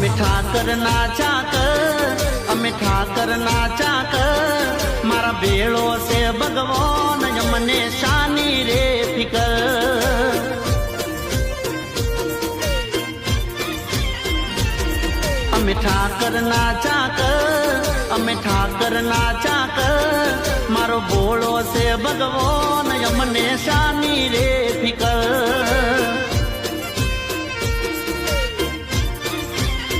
અમે ઠાકર ના ચાકર, અમે ઠાકર ના ચાકર, મારા ભેળો છે ભગવાન મને શાની રે ફિકર. અમે ઠાકર ના ચાકર, અમે ઠાકર ના ચાકર, મારો ભોળો છે ભગવાન મને શાની રે ફિકર.